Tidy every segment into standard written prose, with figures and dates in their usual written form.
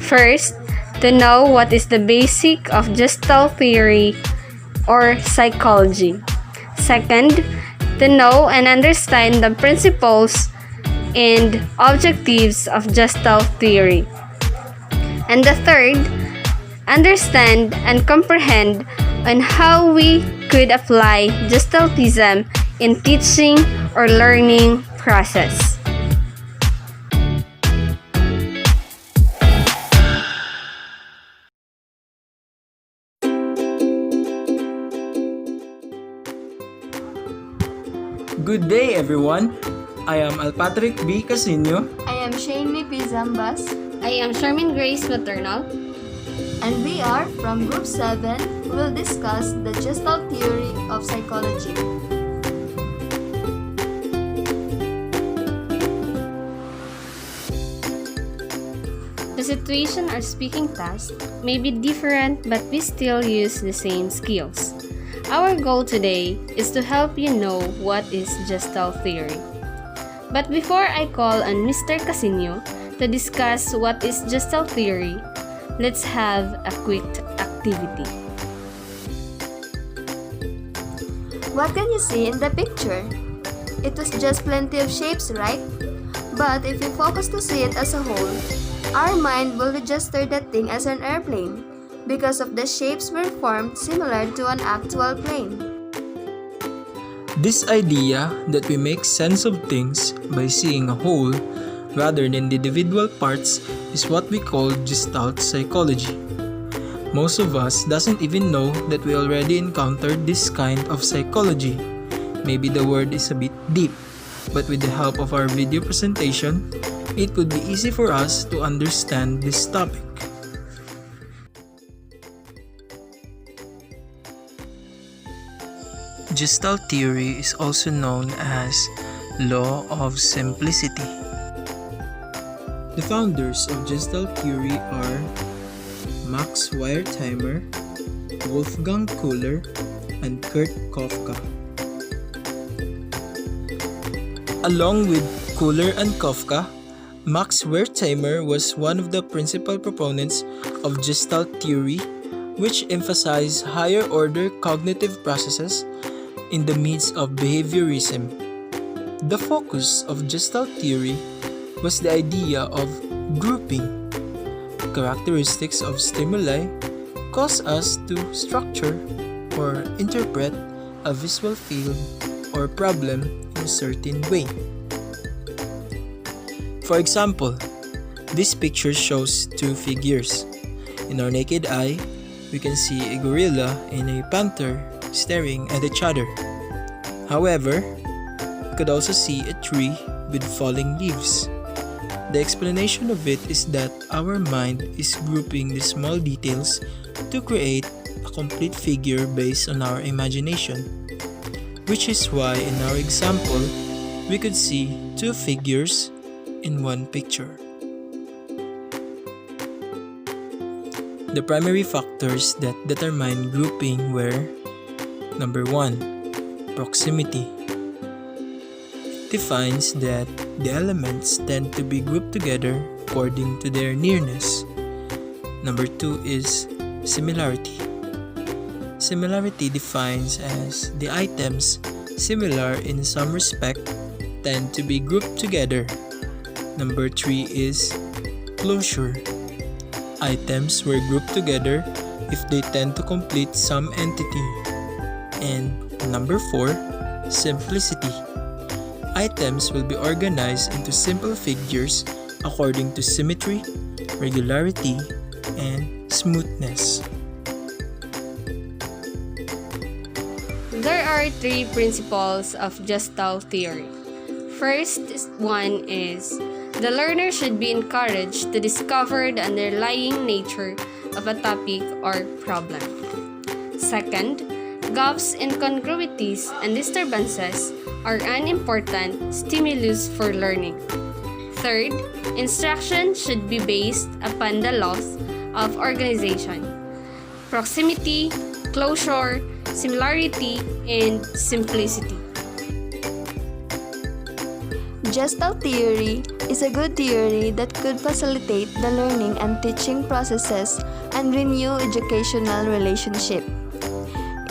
First, to know what is the basic of Gestalt Theory or psychology. Second, to know and understand the principles and objectives of Gestalt Theory. And the third, understand and comprehend on how we could apply Gestaltism in teaching or learning process. Good day, everyone. I am Alpatrick B. Casino. I am Shane P. Zambas. I am Charmin Grace Maternal. And we are from Group 7 who will discuss the Gestalt Theory of Psychology. The situation or speaking task may be different, but we still use the same skills. Our goal today is to help you know what is Gestalt Theory. But before I call on Mr. Casino to discuss what is Gestalt Theory, let's have a quick activity. What can you see in the picture? It was just plenty of shapes, right? But if you focus to see it as a whole, our mind will register that thing as an airplane, because of the shapes were formed similar to an actual plane. This idea that we make sense of things by seeing a whole rather than the individual parts is what we call Gestalt psychology. Most of us doesn't even know that we already encountered this kind of psychology. Maybe the word is a bit deep, but with the help of our video presentation, it would be easy for us to understand this topic. Gestalt theory is also known as law of simplicity. The founders of Gestalt theory are Max Wertheimer, Wolfgang Köhler, and Kurt Koffka. Along with Köhler and Koffka, Max Wertheimer was one of the principal proponents of Gestalt theory, which emphasized higher order cognitive processes in the midst of behaviorism. The focus of Gestalt theory was the idea of grouping. Characteristics of stimuli cause us to structure or interpret a visual field or problem in a certain way. For example, this picture shows two figures. In our naked eye, we can see a gorilla and a panther staring at each other. However, we could also see a tree with falling leaves. The explanation of it is that our mind is grouping the small details to create a complete figure based on our imagination, which is why in our example, we could see two figures in one picture. The primary factors that determine grouping were: number 1, proximity. It defines that the elements tend to be grouped together according to their nearness. Number 2 is similarity. Similarity defines as the items similar in some respect tend to be grouped together. Number 3 is closure. Items were grouped together if they tend to complete some entity. And number 4, simplicity. Items will be organized into simple figures according to symmetry, regularity, and smoothness. There are 3 principles of Gestalt theory. First one is the learner should be encouraged to discover the underlying nature of a topic or problem. Second, gaps, incongruities, and disturbances are an important stimulus for learning. Third, instruction should be based upon the laws of organization, proximity, closure, similarity, and simplicity. Gestalt theory is a good theory that could facilitate the learning and teaching processes and renew educational relationship.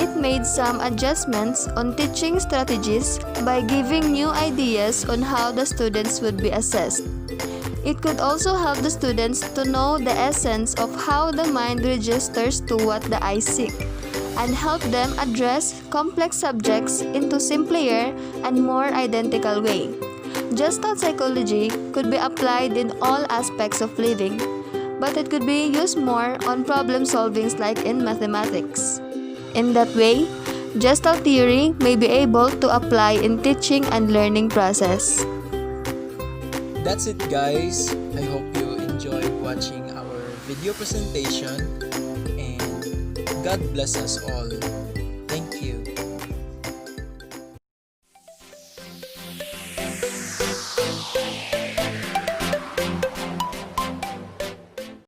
It made some adjustments on teaching strategies by giving new ideas on how the students would be assessed. It could also help the students to know the essence of how the mind registers to what the eye seek, and help them address complex subjects into simpler and more identical way. Gestalt psychology could be applied in all aspects of living, but it could be used more on problem solvings like in mathematics. In that way, Gestalt theory may be able to apply in teaching and learning process. That's it, guys. I hope you enjoyed watching our video presentation, and God bless us all.